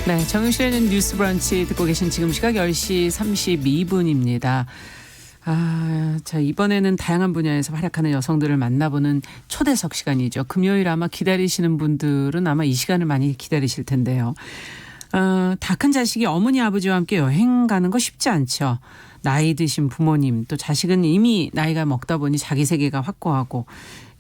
네, 정유실의 뉴스 브런치 듣고 계신 지금 시각 10시 32분입니다. 자, 이번에는 다양한 분야에서 활약하는 여성들을 만나보는 초대석 시간이죠. 금요일 아마 기다리시는 분들은 아마 이 시간을 많이 기다리실 텐데요. 다 큰 자식이 어머니 아버지와 함께 여행 가는 거 쉽지 않죠. 나이 드신 부모님 또 자식은 이미 나이가 먹다 보니 자기 세계가 확고하고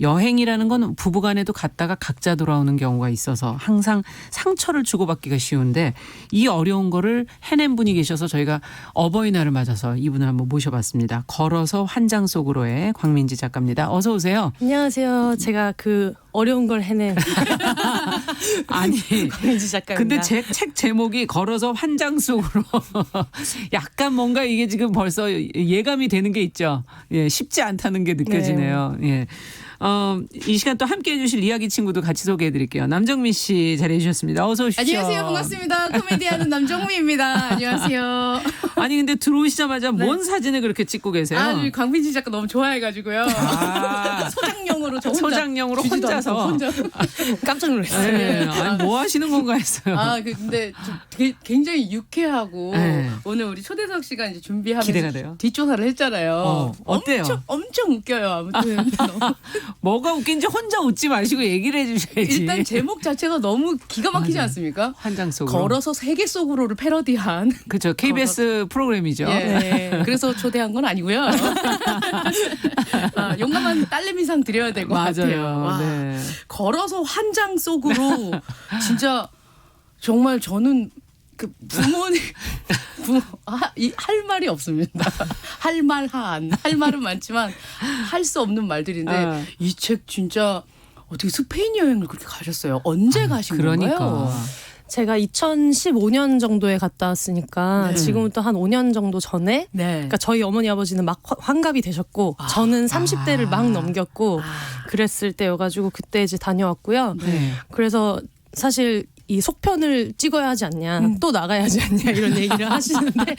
여행이라는 건 부부간에도 갔다가 각자 돌아오는 경우가 있어서 항상 상처를 주고받기가 쉬운데 이 어려운 거를 해낸 분이 계셔서 저희가 어버이날을 맞아서 이분을 한번 모셔봤습니다. 걸어서 환장 속으로의 광민지 작가입니다. 어서 오세요. 안녕하세요. 제가 그 어려운 걸 해낸 아니 광민지 작가입니다. 근데 제 책 제목이 걸어서 환장 속으로 약간 뭔가 이게 지금 벌써 예감이 되는 게 있죠. 예, 쉽지 않다는 게 느껴지네요. 네. 예. 이 시간 또 함께해 주실 이야기 친구도 같이 소개해 드릴게요. 남정미 씨 자리해 주셨습니다. 어서 오십시오. 안녕하세요. 반갑습니다. 코미디하는 남정미입니다. 안녕하세요. 아니 근데 들어오시자마자 네. 뭔 사진을 그렇게 찍고 계세요? 우리 광민지 작가 너무 좋아해가지고요. 소장용으로 저 혼자 소장용으로 주지도 혼자서. 않고 혼자 깜짝 놀랐어요. 네. 아니, 뭐 하시는 건가 했어요. 근데 좀 굉장히 유쾌하고 네. 오늘 우리 초대석 시간 이제 준비하면서 기대가 돼요. 뒷조사를 했잖아요. 어때요? 엄청 웃겨요. 아무튼 너무 뭐가 웃긴지 혼자 웃지 마시고 얘기를 해 주셔야지. 일단 제목 자체가 너무 기가 막히지 맞아요. 않습니까? 환장 속으로. 걸어서 세계 속으로를 패러디한. 그렇죠. KBS 프로그램이죠. 예. 네. 그래서 초대한 건 아니고요. 용감한 딸내미상 드려야 될 것 같아요. 맞아요. 와, 네. 걸어서 환장 속으로 진짜 정말 저는 그 부모님 할 말이 없습니다. 할 말은 많지만 할 수 없는 말들인데 이 책 진짜 어떻게 스페인 여행을 그렇게 가셨어요? 언제 가신 그러니까. 건가요? 제가 2015년 정도에 갔다 왔으니까 네. 지금부터 한 5년 정도 전에 네. 그러니까 저희 어머니 아버지는 막 환갑이 되셨고 저는 30대를 막 넘겼고 그랬을 때여가지고 그때 이제 다녀왔고요. 네. 그래서 사실 이 속편을 찍어야 하지 않냐 또 나가야 하지 않냐 이런 얘기를 하시는데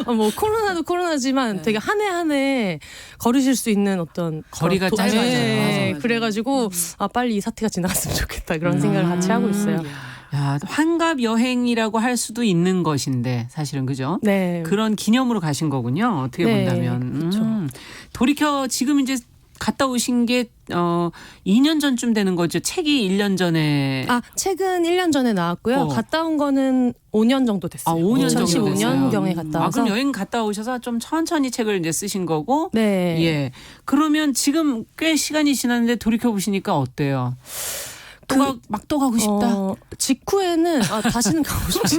뭐 코로나도 코로나지만 되게 한 해 한 해 걸으실 수 있는 어떤 거리가 그런 짧아져요. 네, 맞아. 그래가지고 빨리 이 사태가 지나갔으면 좋겠다 그런 생각을 같이 하고 있어요. 야, 환갑 여행이라고 할 수도 있는 것인데 사실은 그죠? 네. 그런 기념으로 가신 거군요. 어떻게 네, 본다면. 그렇죠. 돌이켜 지금 이제 갔다 오신 게 2년 전쯤 되는 거죠. 책이 1년 전에. 책은 1년 전에 나왔고요. 갔다 온 거는 5년 정도 됐어요. 5년 정도 2015년 경에 갔다 와서. 그럼 여행 갔다 오셔서 좀 천천히 책을 이제 쓰신 거고. 네. 예. 그러면 지금 꽤 시간이 지났는데 돌이켜 보시니까 어때요? 또 가고 싶다. 직후에는 다시는 가고 싶지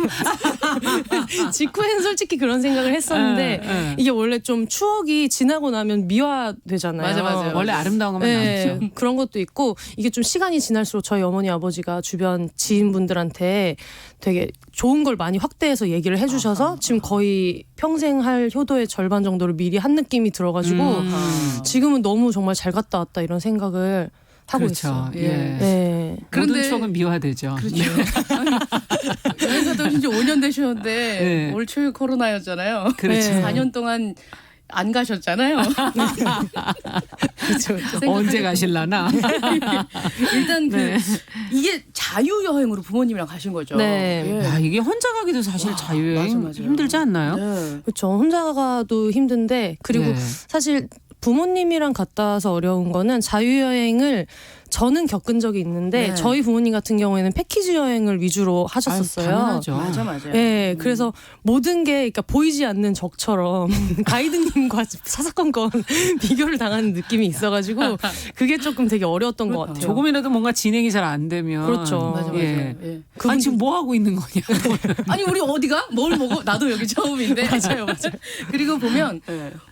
않아요. 직후에는 솔직히 그런 생각을 했었는데 이게 원래 좀 추억이 지나고 나면 미화되잖아요. 맞아요. 원래 아름다운 것만 네, 남죠. 그런 것도 있고 이게 좀 시간이 지날수록 저희 어머니 아버지가 주변 지인분들한테 되게 좋은 걸 많이 확대해서 얘기를 해주셔서 지금 거의 평생 할 효도의 절반 정도를 미리 한 느낌이 들어가지고 지금은 너무 정말 잘 갔다 왔다 이런 생각을 하고 그렇죠. 있어요. 예. 네. 모든 그런데- 추억은 미화되죠. 그렇죠. 여행 갔다 오신 지 5년 되셨는데 네. 올 초에 코로나였잖아요. 그렇죠. 네. 4년 동안 안 가셨잖아요. 그렇죠. 언제 가실라나? 일단 네. 이게 자유 여행으로 부모님이랑 가신 거죠. 네. 예. 야, 이게 혼자 가기도 사실 자유여행 맞아요. 힘들지 않나요? 네. 그렇죠. 혼자 가도 힘든데 그리고 네. 사실 부모님이랑 갔다 와서 어려운 거는 자유여행을 저는 겪은 적이 있는데 네. 저희 부모님 같은 경우에는 패키지 여행을 위주로 하셨었어요. 당연하죠. 맞아요. 네, 그래서 모든 게 그러니까 보이지 않는 적처럼 가이드님과 사사건건 비교를 당하는 느낌이 있어가지고 그게 조금 되게 어려웠던 것 같아요. 조금이라도 뭔가 진행이 잘 안 되면 그렇죠. 맞아. 예. 예. 아니 지금 뭐 하고 있는 거냐? 아니 우리 어디가? 뭘 먹어? 나도 여기 처음인데. 맞아요. 그리고 보면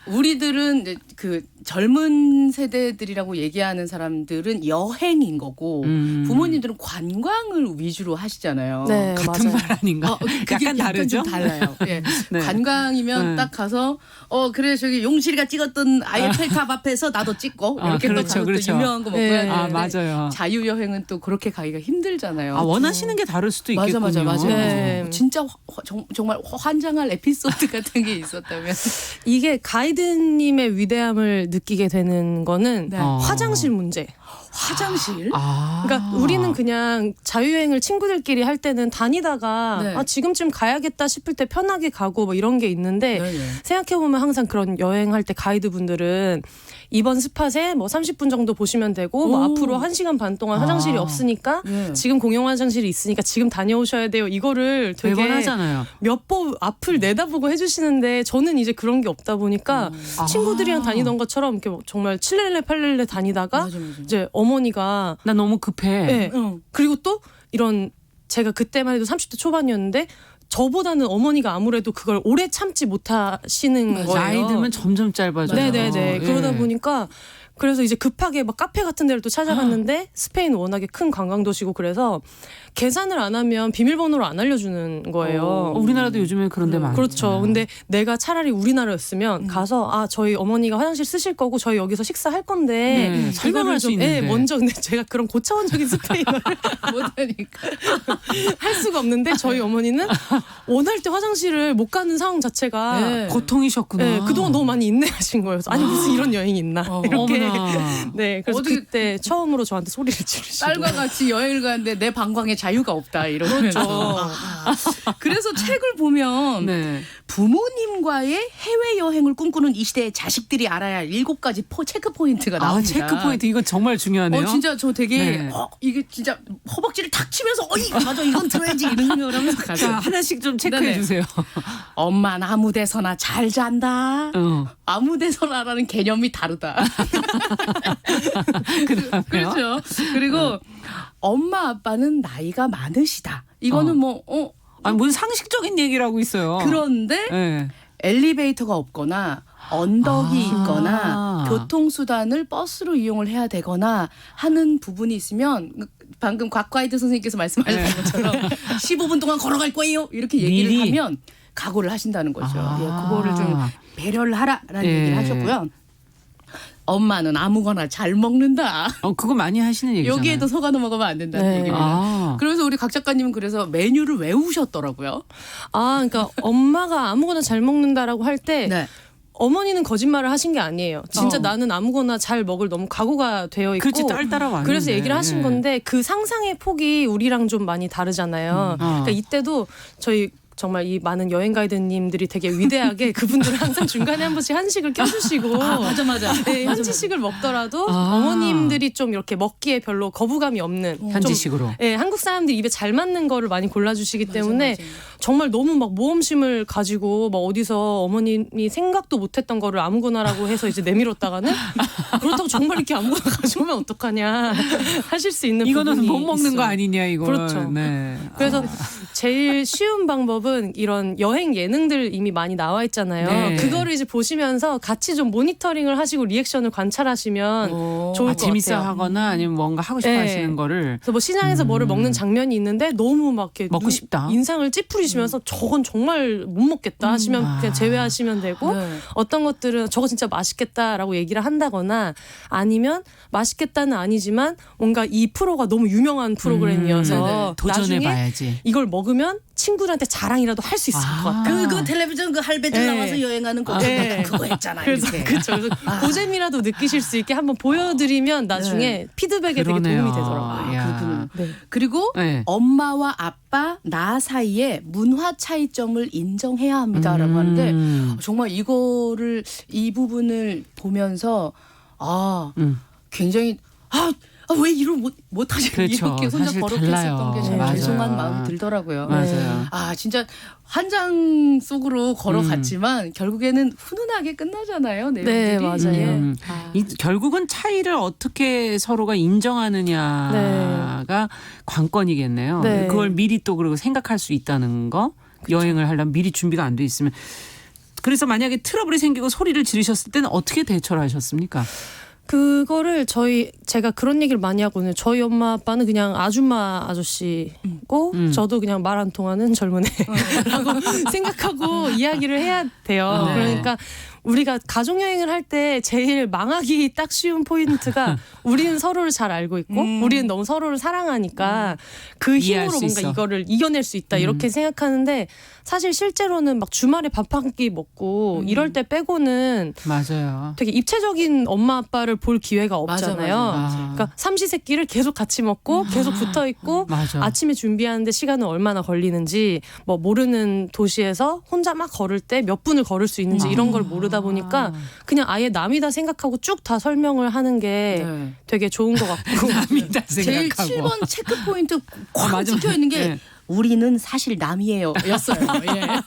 우리들은 이제 그 젊은 세대들이라고 얘기하는 사람들은 여행인 거고 부모님들은 관광을 위주로 하시잖아요. 네, 같은 맞아요. 말 아닌가? 그게 약간 다르죠? 좀 달라요. 예. 네. 관광이면 네. 딱 가서 그래 저기 용실이가 찍었던 아이펠탑 앞에서 나도 찍고 이렇게 그렇죠, 또 가서 그렇죠. 또 유명한 거 먹고 네. 해야 아 되는데 맞아요. 자유 여행은 또 그렇게 가기가 힘들잖아요. 원하시는 게 다를 수도 있겠군요. 맞아. 네. 진짜 정말 환장할 에피소드 같은 게 있었다면. 이게 가이드님의 위대함을 느끼게 되는 거는 네. 화장실 문제. 화장실? 그러니까 우리는 그냥 자유여행을 친구들끼리 할 때는 다니다가 네. 아, 지금쯤 가야겠다 싶을 때 편하게 가고 뭐 이런 게 있는데 네, 네. 생각해보면 항상 그런 여행할 때 가이드분들은 이번 스팟에 뭐 30분 정도 보시면 되고 뭐 오. 앞으로 1시간 반 동안 화장실이 없으니까 네. 지금 공용 화장실이 있으니까 지금 다녀오셔야 돼요. 이거를 되게 매번 하잖아요. 몇 번 앞을 내다보고 해주시는데 저는 이제 그런 게 없다 보니까 친구들이랑 다니던 것처럼 이렇게 뭐 정말 7렐레 8렐레 다니다가 맞아. 이제 어머니가 나 너무 급해. 네. 응. 그리고 또 이런 제가 그때만 해도 30대 초반이었는데 저보다는 어머니가 아무래도 그걸 오래 참지 못하시는 맞아요. 거예요. 나이 들면 점점 짧아져요. 네네네. 예. 그러다 보니까 그래서 이제 급하게 막 카페 같은 데를 또 찾아갔는데 스페인 워낙에 큰 관광 도시고 그래서 계산을 안 하면 비밀번호를 안 알려주는 거예요. 우리나라도 요즘에 그런 데 많아요. 그렇죠. 근데 내가 차라리 우리나라였으면 가서 아 저희 어머니가 화장실 쓰실 거고 저희 여기서 식사할 건데 네, 설명할 이거를 수 좀, 있는데. 먼저 근데 제가 그런 고차원적인 스페인어를 못하니까. 할 수가 없는데 저희 어머니는 원할 때 화장실을 못 가는 상황 자체가 네. 고통이셨구나. 네, 그동안 너무 많이 인내하신 거예요. 그래서 아니 무슨 이런 여행이 있나 이렇게. 어머나. 네, 그래서 어디- 그때 처음으로 저한테 소리를 지르시고. 딸과 같이 여행을 가는데 내 방광에 자유가 없다 이러면서. 그래서 책을 보면 네. 부모님과의 해외 여행을 꿈꾸는 이 시대의 자식들이 알아야 할 7가지 체크 포인트가 아, 나옵니다. 체크 포인트 이거 정말 중요하네요. 진짜 저 되게 네. 이게 진짜 허벅지를 탁 치면서 맞아 이건 들어야지 이런 생각을 하면서 자, 가요. 하나씩 좀 체크해 네네. 주세요. 엄마는 아무 데서나 잘 잔다. 아무 데서나라는 개념이 다르다. 그다음에요? 그렇죠. 그리고 엄마 아빠는 나이가 많으시다. 이거는 아니, 무슨 상식적인 얘기를 하고 있어요. 그런데 네. 엘리베이터가 없거나 언덕이 있거나 교통수단을 버스로 이용을 해야 되거나 하는 부분이 있으면 방금 곽과이드 선생님께서 말씀하셨던 것처럼 15분 동안 걸어갈 거예요. 이렇게 얘기를 미리? 하면 각오를 하신다는 거죠. 아. 예, 그거를 좀 배려를 하라라는 예. 얘기를 하셨고요. 엄마는 아무거나 잘 먹는다. 그거 많이 하시는 얘기잖아요. 여기에도 속아서 먹으면 안 된다는 네. 얘기입니다. 아. 그래서 우리 각 작가님은 그래서 메뉴를 외우셨더라고요. 아, 그러니까 엄마가 아무거나 잘 먹는다라고 할 때 네. 어머니는 거짓말을 하신 게 아니에요. 진짜 나는 아무거나 잘 먹을 너무 각오가 되어 있고. 그렇지, 딸 따라왔는데. 그래서 얘기를 하신 건데 그 상상의 폭이 우리랑 좀 많이 다르잖아요. 그러니까 이때도 저희 정말 이 많은 여행 가이드님들이 되게 위대하게 그분들은 항상 중간에 한 번씩 한식을 껴주시고 맞아. 네, 현지식을 먹더라도 어머님들이 좀 이렇게 먹기에 별로 거부감이 없는 현지식으로. 네, 한국 사람들이 입에 잘 맞는 거를 많이 골라주시기 때문에 맞아. 정말 너무 막 모험심을 가지고 막 어디서 어머님이 생각도 못했던 거를 아무거나라고 해서 이제 내밀었다가는 그렇다고 정말 이렇게 아무거나 가져오면 어떡하냐 하실 수 있는 이거는 부분이 못 먹는 있어요. 거 아니냐 이거. 그렇죠. 네. 그래서 제일 쉬운 방법은 이런 여행 예능들 이미 많이 나와 있잖아요. 네. 그거를 이제 보시면서 같이 좀 모니터링을 하시고 리액션을 관찰하시면 좋을 것 재밌어 같아요. 하거나 아니면 뭔가 하고 싶어 네. 하시는 거를 그래서 뭐 시장에서 뭐를 먹는 장면이 있는데 너무 막 이렇게 먹고 싶다. 인상을 찌푸리시면서 저건 정말 못 먹겠다 하시면 그냥 제외하시면 되고 네. 어떤 것들은 저거 진짜 맛있겠다라고 얘기를 한다거나 아니면 맛있겠다는 아니지만 뭔가 이 프로가 너무 유명한 프로그램이어서 나중에 도전해봐야지. 이걸 먹으면 친구들한테 자랑이라도 할 수 있을 것 같아요. 그 텔레비전 그 할배들 네. 나와서 여행하는 거 네. 그거 했잖아. 그래서 이렇게. 그렇죠. 고재미라도 느끼실 수 있게 한번 보여드리면 나중에 피드백에 되게 그러네요. 도움이 되더라고요. 야. 그렇군요. 네. 그리고 네. 엄마와 아빠 나 사이에 문화 차이점을 인정해야 합니다라고 하는데 정말 이거를 이 부분을 보면서 굉장히 왜 이걸 못하지 그렇죠. 이렇게 혼자 사실 버럭했었던 달라요. 게 정말 맞아요. 죄송한 마음이 들더라고요. 맞아요. 진짜 한 장 속으로 걸어갔지만 결국에는 훈훈하게 끝나잖아요. 내용들이. 네, 맞아요. 결국은 차이를 어떻게 서로가 인정하느냐가 관건이겠네요. 네. 그걸 미리 또 그리고 생각할 수 있다는 거. 여행을 하려면 미리 준비가 안 돼 있으면. 그래서 만약에 트러블이 생기고 소리를 지르셨을 때는 어떻게 대처를 하셨습니까? 그거를 제가 그런 얘기를 많이 하거든요. 저희 엄마 아빠는 그냥 아줌마 아저씨고 저도 그냥 말 안 통하는 젊은 애라고 생각하고 이야기를 해야 돼요. 네. 그러니까 우리가 가족 여행을 할 때 제일 망하기 딱 쉬운 포인트가 우리는 서로를 잘 알고 있고 우리는 너무 서로를 사랑하니까 그 이해할 힘으로 수 뭔가 있어. 이거를 이겨낼 수 있다 이렇게 생각하는데 사실 실제로는 막 주말에 밥 한 끼 먹고 이럴 때 빼고는 맞아요. 되게 입체적인 엄마 아빠를 볼 기회가 맞아, 없잖아요. 맞아. 그러니까 삼시세끼를 계속 같이 먹고 계속 붙어 있고 맞아. 아침에 준비하는데 시간은 얼마나 걸리는지 뭐 모르는 도시에서 혼자 막 걸을 때 몇 분을 걸을 수 있는지 이런 걸 모르다 보니까 그냥 아예 남이다 생각하고 쭉 다 설명을 하는 게 네. 되게 좋은 것 같고 남이다 제일 생각하고. 7번 체크 포인트 꽉 맞아. 찍혀 있는 게 네. 우리는 사실 남이에요. 였어요. 예. 야,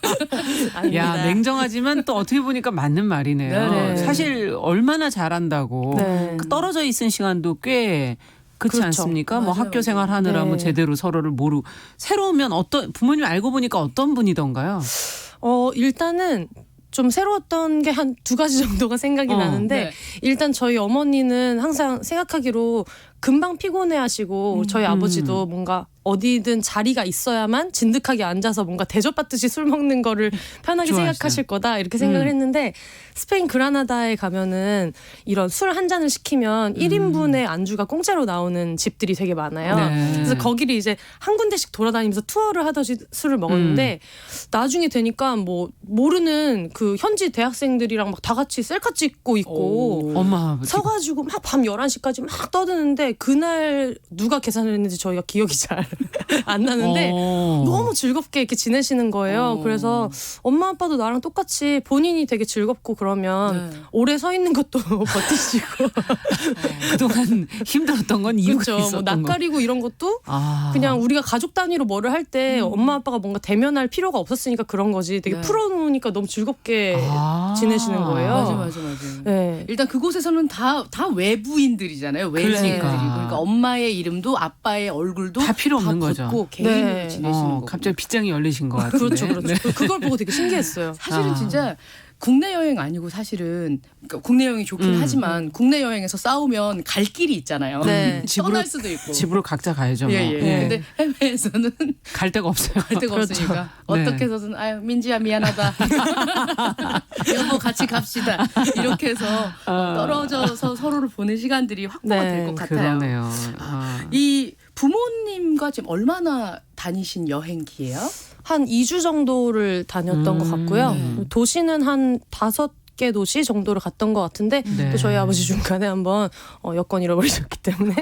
아닙니다. 냉정하지만 또 어떻게 보니까 맞는 말이네요. 네. 사실 얼마나 잘한다고. 네. 그 떨어져 있은 시간도 꽤 그렇지 그렇죠. 않습니까? 뭐 맞아요, 학교 생활 하느라 네. 뭐 제대로 서로를 모르고 새로 오면 어떤 부모님 알고 보니까 어떤 분이던가요? 일단은 좀 새로웠던 게 한 두 가지 정도가 생각이 나는데 네. 일단 저희 어머니는 항상 생각하기로 금방 피곤해하시고 저희 아버지도 뭔가 어디든 자리가 있어야만 진득하게 앉아서 뭔가 대접받듯이 술 먹는 거를 편하게 좋아하시죠. 생각하실 거다 이렇게 생각을 했는데 스페인 그라나다에 가면은 이런 술 한 잔을 시키면 1인분의 안주가 공짜로 나오는 집들이 되게 많아요. 네. 그래서 거기를 이제 한 군데씩 돌아다니면서 투어를 하듯이 술을 먹었는데 나중에 되니까 뭐 모르는 그 현지 대학생들이랑 막 다 같이 셀카 찍고 있고 엄마 아버지. 서가지고 막 밤 11시까지 막 떠드는데 그날 누가 계산을 했는지 저희가 기억이 잘 안 나는데 너무 즐겁게 이렇게 지내시는 거예요. 그래서 엄마 아빠도 나랑 똑같이 본인이 되게 즐겁고 그러면 네. 오래 서 있는 것도 버티시고 그동안 힘들었던 건 이유가 그렇죠. 뭐 있었던 거. 낯가리고 이런 것도 아. 그냥 우리가 가족 단위로 뭐를 할 때 엄마 아빠가 뭔가 대면할 필요가 없었으니까 그런 거지 되게 네. 풀어놓으니까 너무 즐겁게 아. 지내시는 거예요. 맞아. 네. 일단 그곳에서는 다 외부인들이잖아요. 외지인들이. 그러니까 엄마의 이름도 아빠의 얼굴도 다 필요 없는 거죠. 붙고 개인으로 네. 지내시는 거고. 갑자기 빗장이 열리신 것 같은데. 그렇죠, 그렇죠. 네. 그걸 보고 되게 신기했어요. 사실은 아. 진짜 국내 여행 아니고 사실은 그러니까 국내 여행이 좋긴 하지만 국내 여행에서 싸우면 갈 길이 있잖아요. 네. 떠날 수도 있고. 집으로 각자 가야죠. 뭐. 예. 네. 근데 해외에서는 갈 데가 없어요. 갈 데가 그렇죠. 없으니까 네. 어떻게 해서든 아유 민지야 미안하다. 여보 같이 갑시다. 이렇게 해서 떨어져서 서로를 보는 시간들이 확보가 네. 될 것 같아요. 그러네요. 아. 이 부모님과 지금 얼마나 다니신 여행기예요? 한 2주 정도를 다녔던 것 같고요. 도시는 한 5개 도시 정도를 갔던 것 같은데 네. 또 저희 아버지 중간에 한번 여권 잃어버리셨기 때문에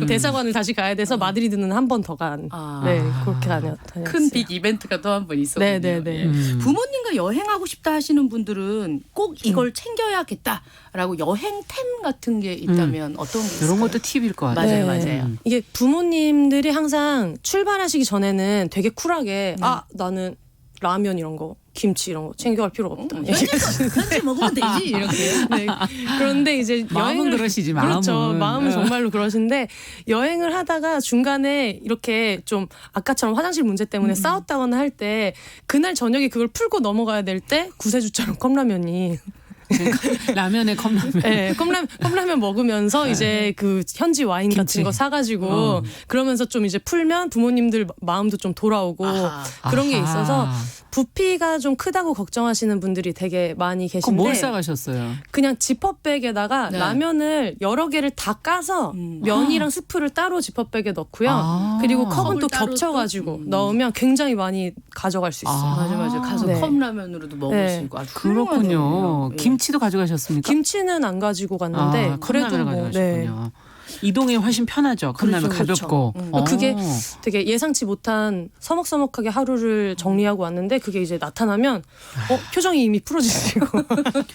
대사관을 다시 가야 돼서 마드리드는 한 번 더 간. 아. 네, 그렇게 다녔어요. 큰 빅 이벤트가 또 한 번 있었군요. 네, 네, 네. 예. 부모님과 여행하고 싶다 하시는 분들은 꼭 이걸 챙겨야겠다라고 여행템 같은 게 있다면 어떤 게 있을까요? 이런 것도 팁일 것 같아요. 맞아요, 네. 맞아요. 이게 부모님들이 항상 출발하시기 전에는 되게 쿨하게 나는 라면 이런 거, 김치 이런 거 챙겨갈 필요가 없다. 현지 먹으면 되지 이렇게. 네. 그런데 이제 마음은 여행을 그러시지, 그렇죠. 마음은. 마음은 네. 정말로 그러신데 여행을 하다가 중간에 이렇게 좀 아까처럼 화장실 문제 때문에 싸웠다거나 할 때 그날 저녁에 그걸 풀고 넘어가야 될 때 구세주처럼 컵라면이 라면에 컵라면. 네, 컵라면 먹으면서 이제 그 현지 와인 김치. 같은 거 사가지고 그러면서 좀 이제 풀면 부모님들 마음도 좀 돌아오고 아하. 그런 게 아하. 있어서 부피가 좀 크다고 걱정하시는 분들이 되게 많이 그럼 계신데 뭘 싸가셨어요? 그냥 지퍼백에다가 네. 라면을 여러 개를 다 까서 면이랑 스프를 따로 지퍼백에 넣고요. 아. 그리고 컵은 컵을 또 따로 겹쳐가지고 또? 넣으면 굉장히 많이 가져갈 수 있어요. 아. 맞아. 가서 네. 컵라면으로도 먹을 네. 수 있고 아주 그렇군요. 훌륭하네요. 예. 김치도 가져가셨습니까? 김치는 안 가지고 갔는데 아, 그래도 컵라면을 뭐 네. 가져가셨군요. 이동이 훨씬 편하죠. 컵라면 그렇죠, 가볍고. 그렇죠. 그게 되게 예상치 못한 서먹서먹하게 하루를 정리하고 왔는데 그게 이제 나타나면 표정이 이미 풀어지시고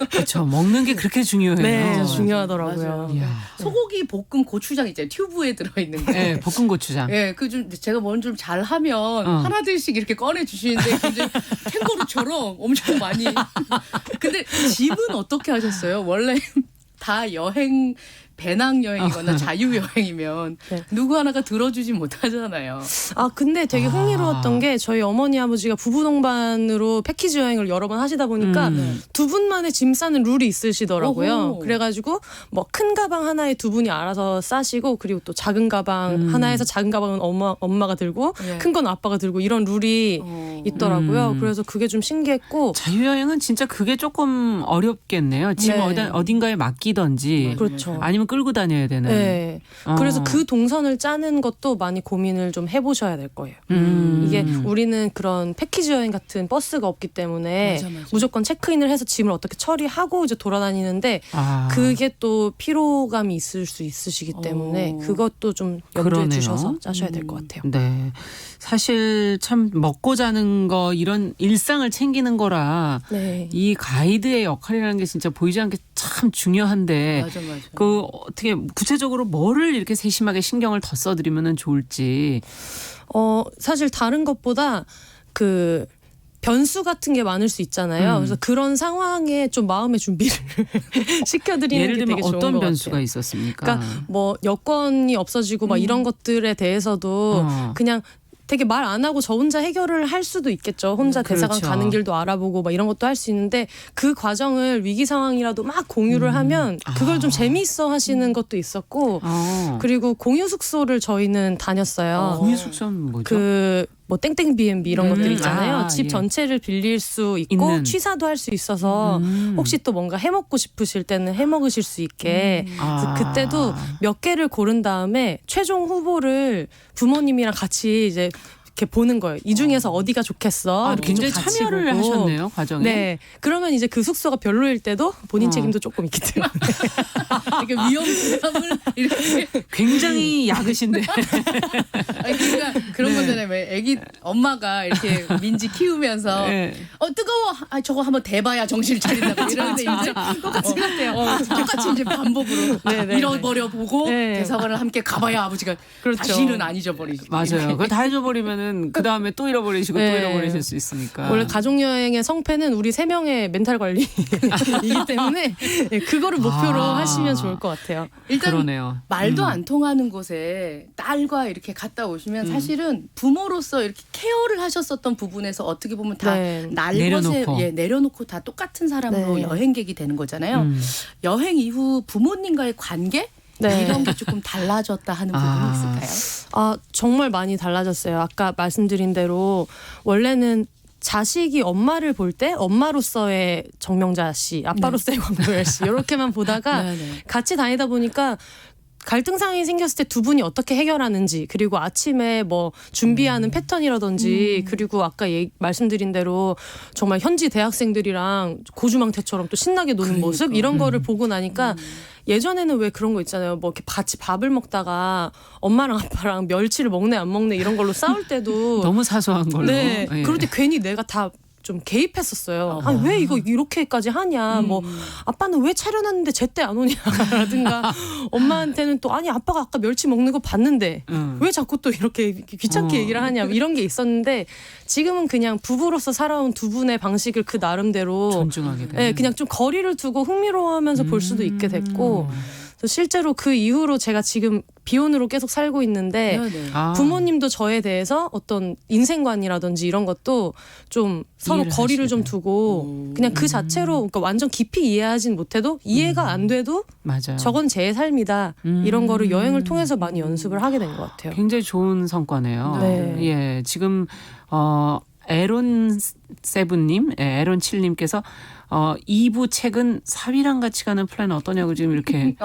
그렇죠. 먹는 게 그렇게 중요해요. 네, 중요하더라고요. 맞아요. 이야. 소고기 볶음 고추장 있잖아요. 튜브에 들어있는데. 네, 볶은 고추장. 예, 그 좀 제가 뭔 좀 잘하면 하나둘씩 이렇게 꺼내 주시는데 굉장히 캥거루처럼 엄청 많이. 근데 집은 어떻게 하셨어요? 원래 다 여행 배낭 여행이거나 자유 여행이면 네. 누구 하나가 들어주지 못하잖아요. 아 근데 되게 흥미로웠던 게 저희 어머니 아버지가 부부 동반으로 패키지 여행을 여러 번 하시다 보니까 두 분만의 짐 싸는 룰이 있으시더라고요. 어허. 그래가지고 뭐 큰 가방 하나에 두 분이 알아서 싸시고 그리고 또 작은 가방 하나에서 작은 가방은 엄마가 들고 네. 큰 건 아빠가 들고 이런 룰이 있더라고요. 그래서 그게 좀 신기했고 자유여행은 진짜 그게 조금 어렵겠네요. 짐 네. 어딘가에 맡기던지 그렇죠. 아니면 끌고 다녀야 되는. 네. 어. 그래서 그 동선을 짜는 것도 많이 고민을 좀 해보셔야 될 거예요. 이게 우리는 그런 패키지 여행 같은 버스가 없기 때문에 맞아. 무조건 체크인을 해서 짐을 어떻게 처리하고 이제 돌아다니는데 아. 그게 또 피로감이 있을 수 있으시기 때문에 그것도 좀 염두에 그러네요. 두셔서 짜셔야 될 것 같아요. 네. 사실 참 먹고 자는 거 이런 일상을 챙기는 거라 네. 이 가이드의 역할이라는 게 진짜 보이지 않게 참 중요한데 맞아. 그 어떻게 구체적으로 뭐를 이렇게 세심하게 신경을 더 써드리면 좋을지. 사실 다른 것보다 그 변수 같은 게 많을 수 있잖아요. 그래서 그런 상황에 좀 마음의 준비를 시켜드리는 예를 게 들면 되게 좋은 어떤 것 변수가 같아요. 있었습니까? 그러니까 뭐 여권이 없어지고 막 이런 것들에 대해서도 그냥 되게 말 안 하고 저 혼자 해결을 할 수도 있겠죠. 혼자 대사관 그렇죠. 가는 길도 알아보고 막 이런 것도 할 수 있는데 그 과정을 위기 상황이라도 막 공유를 하면 그걸 좀 재미있어 하시는 것도 있었고 그리고 공유 숙소를 저희는 다녔어요. 공유 숙소는 뭐죠? 그 뭐 땡땡 B&B 이런 것들 있잖아요. 아, 집 예. 전체를 빌릴 수 있고 있는. 취사도 할 수 있어서 혹시 또 뭔가 해 먹고 싶으실 때는 해 먹으실 수 있게 그래서 그때도 몇 개를 고른 다음에 최종 후보를 부모님이랑 같이 이제 이렇게 보는 거예요. 이 중에서 어디가 좋겠어? 이렇게 굉장히 좀 같이 참여를 보고. 하셨네요, 과정에. 네. 그러면 이제 그 숙소가 별로일 때도 본인 책임도 조금 있기 때문에. 그러니까 위험 부담을 이렇게 굉장히 야그신데. 아니, 그러니까 그런 거잖아요. 왜 애기 엄마가 이렇게 민지 키우면서 네. 뜨거워. 저거 한번 대봐야 정신 차린다고 이러는데 이제 똑같이 같아요. 똑같이 이제 반복으로 네. 잃어버려 보고 네. 대사관을 함께 가봐야 아버지가 그렇죠. 다시는 안 잊어버리지. 맞아요. 그걸 다 잊어버리면은 그 다음에 또 잃어버리시고 또 네. 잃어버리실 수 있으니까. 원래 가족여행의 성패는 우리 3명의 멘탈 관리이기 때문에 그거를 목표로 하시면 좋을 것 같아요. 일단 그러네요. 말도 안 통하는 곳에 딸과 이렇게 갔다 오시면 사실은 부모로서 이렇게 케어를 하셨었던 부분에서 어떻게 보면 다 네. 날것에 내려놓고 다 똑같은 사람으로 네. 여행객이 되는 거잖아요. 여행 이후 부모님과의 관계 네. 이런 게 조금 달라졌다 하는 부분이 있을까요? 정말 많이 달라졌어요. 아까 말씀드린 대로 원래는 자식이 엄마를 볼 때 엄마로서의 정명자 씨, 아빠로서의 광고열 씨 이렇게만 보다가 네네. 같이 다니다 보니까 갈등 상황이 생겼을 때 두 분이 어떻게 해결하는지 그리고 아침에 뭐 준비하는 패턴이라든지 그리고 아까 말씀드린 대로 정말 현지 대학생들이랑 고주망태처럼 또 신나게 노는 모습 이런 거를 보고 나니까 예전에는 왜 그런 거 있잖아요. 뭐 이렇게 같이 밥을 먹다가 엄마랑 아빠랑 멸치를 먹네 안 먹네 이런 걸로 싸울 때도 너무 사소한 걸로. 네. 예. 그럴 때 괜히 내가 다 좀 개입했었어요. 왜 이거 이렇게까지 하냐. 뭐 아빠는 왜 차려놨는데 제때 안 오냐라든가 엄마한테는 또 아니 아빠가 아까 멸치 먹는 거 봤는데 왜 자꾸 또 이렇게 귀찮게 얘기를 하냐 이런 게 있었는데 지금은 그냥 부부로서 살아온 두 분의 방식을 그 나름대로 존중하게 되는. 네, 그냥 좀 거리를 두고 흥미로워하면서 볼 수도 있게 됐고 실제로 그 이후로 제가 지금 비혼으로 계속 살고 있는데 네네. 부모님도 저에 대해서 어떤 인생관이라든지 이런 것도 좀 서로 이해를 거리를 좀 하시는. 두고 그냥 그 자체로 그러니까 완전 깊이 이해하진 못해도 이해가 안 돼도 맞아요. 저건 제 삶이다 이런 거를 여행을 통해서 많이 연습을 하게 된 것 같아요. 굉장히 좋은 성과네요. 네. 예, 지금 에론 세븐님, 에론 7님께서 2부 책은 사위랑 같이 가는 플랜 어떠냐고 지금 이렇게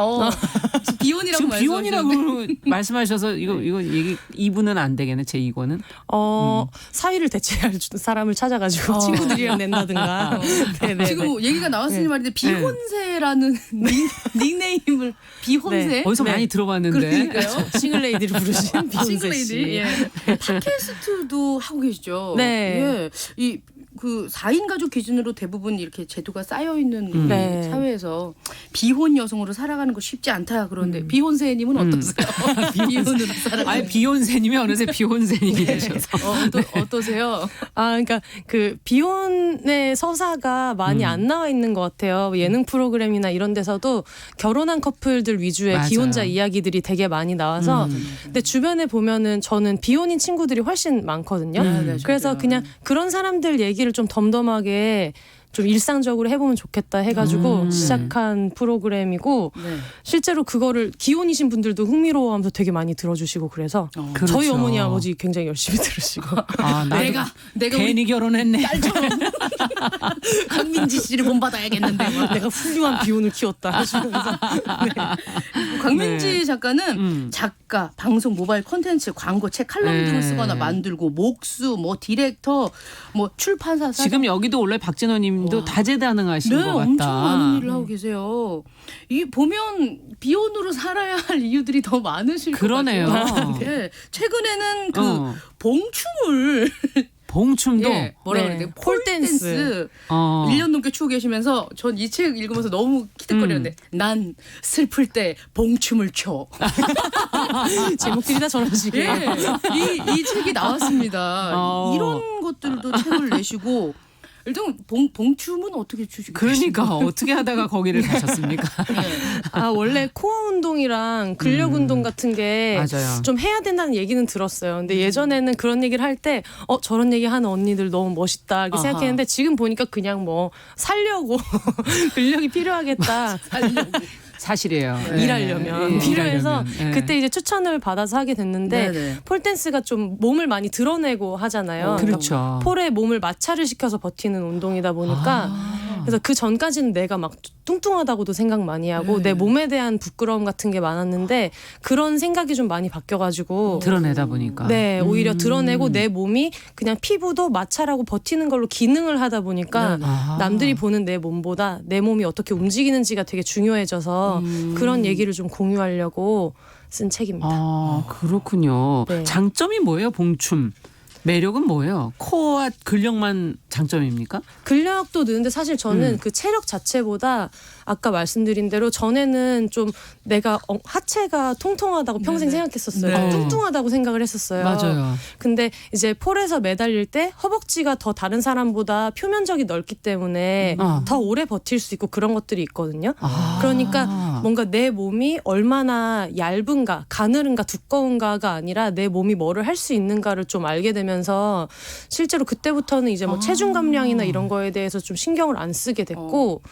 비혼이라고 지금 말씀하셨는데. 비혼이라고 말씀하셔서 이거 얘기 2부는 안 되겠네. 제 2권은. 사위를 대체할 사람을 찾아가지고 친구들이랑 낸다든가. 네네. 지금 얘기가 나왔으니 말인데 비혼세라는 닉네임을 비혼세 네. 어디서 많이 들어봤는데. 그러니까요. 싱글레이디를 부르신 비욘세 싱글레이디 씨. 예. 팟캐스트도 하고 계시죠. 네. 예. 이 그 4인 가족 기준으로 대부분 이렇게 제도가 쌓여 있는 우리 네. 사회에서 비혼 여성으로 살아가는 거 쉽지 않다 그런데 비혼세님은 어떠세요? 비혼으로 살아가는. 아니 비혼세님이 어느새 비혼세님이 되셔서. 어떠세요? 아, 그러니까 그 비혼의 서사가 많이 안 나와 있는 것 같아요. 예능 프로그램이나 이런 데서도 결혼한 커플들 위주의 맞아요. 기혼자 이야기들이 되게 많이 나와서 근데 주변에 보면은 저는 비혼인 친구들이 훨씬 많거든요. 네, 그래서 저도요. 그냥 그런 사람들 얘기를 좀 덤덤하게 좀 일상적으로 해보면 좋겠다 해가지고 시작한 프로그램이고 네. 실제로 그거를 기혼이신 분들도 흥미로워하면서 되게 많이 들어주시고 그래서 그렇죠. 저희 어머니 아버지 굉장히 열심히 들으시고 아, 나도 내가 괜히 결혼했네. 딸처럼 강민지 씨를 본받아야겠는데. 막. 내가 훌륭한 비혼을 키웠다 하시면서 강민지 네. 작가는 작가, 방송, 모바일 콘텐츠, 광고, 책, 칼럼 네. 등을 쓰거나 만들고 목수, 뭐 디렉터, 뭐 출판사 지금 여기도 원래 박진호님도 다재다능하신 네, 것 같다. 엄청 많은 일을 하고 계세요. 이 보면 비혼으로 살아야 할 이유들이 더 많으실 그러네요. 것 같아요. 네, 최근에는 그 어. 봉춤을 봉춤도 예, 뭐라 네, 그래야 돼? 폴댄스. 폴댄스 1년 1년 넘게 추고 계시면서 전 이 책 읽으면서 너무 기특거렸는데 난 슬플 때 봉춤을 춰. 제목들이 다 저런 식이에요. 예, 이 책이 나왔습니다. 이런 것들도 책을 내시고 일단 봉춤은 어떻게 추시고 그러니까 어떻게 하다가 거기를 가셨습니까? 아 원래 코어 운동이랑 근력 운동 같은 게 맞아요. 좀 해야 된다는 얘기는 들었어요. 근데 예전에는 그런 얘기를 할 때 저런 얘기 하는 언니들 너무 멋있다 이렇게 아하. 생각했는데 지금 보니까 그냥 뭐 살려고 근력이 필요하겠다. 사실이에요. 일하려면 예, 필요해서 일하려면. 예. 그때 이제 추천을 받아서 하게 됐는데 네네. 폴댄스가 좀 몸을 많이 드러내고 하잖아요. 그렇죠. 폴에 몸을 마찰을 시켜서 버티는 운동이다 보니까 그래서 그 전까지는 내가 막 뚱뚱하다고도 생각 많이 하고 내 몸에 대한 부끄러움 같은 게 많았는데 그런 생각이 좀 많이 바뀌어가지고 드러내다 보니까. 네 오히려 드러내고 내 몸이 그냥 피부도 마찰하고 버티는 걸로 기능을 하다 보니까 아. 남들이 보는 내 몸보다 내 몸이 어떻게 움직이는지가 되게 중요해져서 그런 얘기를 좀 공유하려고 쓴 책입니다. 아, 그렇군요. 네. 장점이 뭐예요, 봉춤? 매력은 뭐예요? 코어와 근력만 장점입니까? 근력도 느는데 사실 저는 그 체력 자체보다 아까 말씀드린 대로 전에는 좀 내가 하체가 통통하다고 평생 생각했었어요. 네. 뚱뚱하다고 생각을 했었어요. 맞아요. 근데 이제 폴에서 매달릴 때 허벅지가 더 다른 사람보다 표면적이 넓기 때문에 더 오래 버틸 수 있고 그런 것들이 있거든요. 그러니까 뭔가 내 몸이 얼마나 얇은가, 가늘은가, 두꺼운가가 아니라 내 몸이 뭐를 할 수 있는가를 좀 알게 되면서 실제로 그때부터는 이제 뭐 체중 감량이나 이런 거에 대해서 좀 신경을 안 쓰게 됐고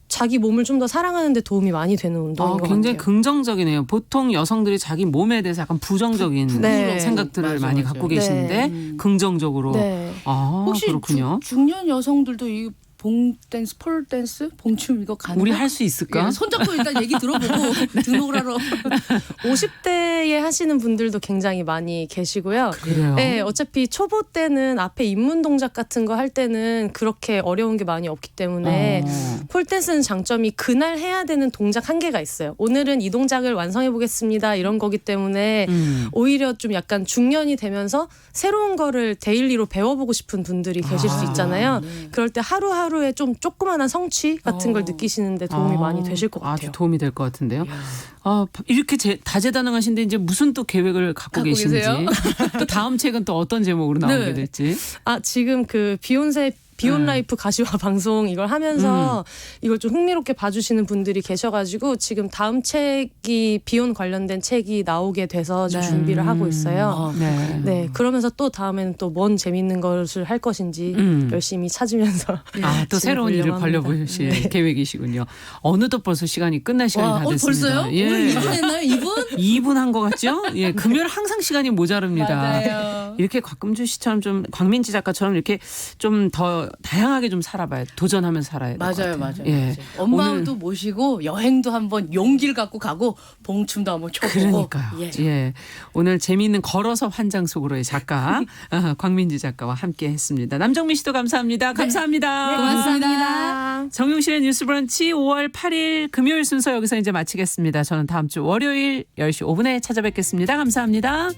자기 몸을 좀 더 사랑하는 데 도움이 많이 되는 운동인 것 굉장히 같아요. 긍정적이네요. 보통 여성들이 자기 몸에 대해서 약간 부정적인 네. 생각들을 맞아, 많이 맞아. 갖고 계시는데 긍정적으로. 네. 아, 혹시 그렇군요. 중년 여성들도 이 봉댄스, 폴댄스, 봉춤 이거 가능? 우리 할 수 있을까? 예, 손잡고 일단 얘기 들어보고 등록을 하러. 50대에 하시는 분들도 굉장히 많이 계시고요. 그래요? 네, 어차피 초보 때는 앞에 입문 동작 같은 거 할 때는 그렇게 어려운 게 많이 없기 때문에 폴댄스는 장점이 그날 해야 되는 동작 한 개가 있어요. 오늘은 이 동작을 완성해 보겠습니다. 이런 거기 때문에 오히려 좀 약간 중년이 되면서 새로운 거를 데일리로 배워보고 싶은 분들이 계실 수 있잖아요. 그럴 때 하루하루에 좀 조그마한 성취 같은 걸 느끼시는데 도움이 많이 되실 것 같아요. 아주 도움이 될 것 같은데요. 아, 이렇게 다재다능하신데 이제 무슨 또 계획을 갖고 계신지. 계세요? 또 다음 책은 또 어떤 제목으로 나오게 네. 될지. 아 지금 그 비혼 라이프 가시화 방송 이걸 하면서 이걸 좀 흥미롭게 봐주시는 분들이 계셔가지고 지금 다음 책이 비혼 관련된 책이 나오게 돼서 지금 준비를 하고 있어요. 네. 네, 그러면서 또 다음에는 또 뭔 재밌는 것을 할 것인지 열심히 찾으면서 아, 또 새로운 일을 지내보려고 합니다. 벌려보실 계획이시군요. 어느덧 벌써 시간이 끝날 시간이 다 됐습니다. 벌써요? 예. 오늘 2분 했나요? 2분? 2분 한 것 같죠? 예, 금요일 항상 시간이 모자릅니다. 맞아요. 이렇게 곽금주 씨처럼 좀 광민지 작가처럼 이렇게 좀 더 다양하게 좀 살아봐야 도전하면서 살아야 될 것 같아요. 맞아요. 예. 맞아요. 엄마도 모시고 여행도 한번 용기를 갖고 가고 봉춤도 한번 춰보고. 그러니까요. 예. 예. 오늘 재미있는 걸어서 환장 속으로의 작가 광민지 작가와 함께했습니다. 남정민 씨도 감사합니다. 감사합니다. 네, 고맙습니다. 정용실의 뉴스브런치 5월 8일 금요일 순서 여기서 이제 마치겠습니다. 저는 다음 주 월요일 10시 5분에 찾아뵙겠습니다. 감사합니다.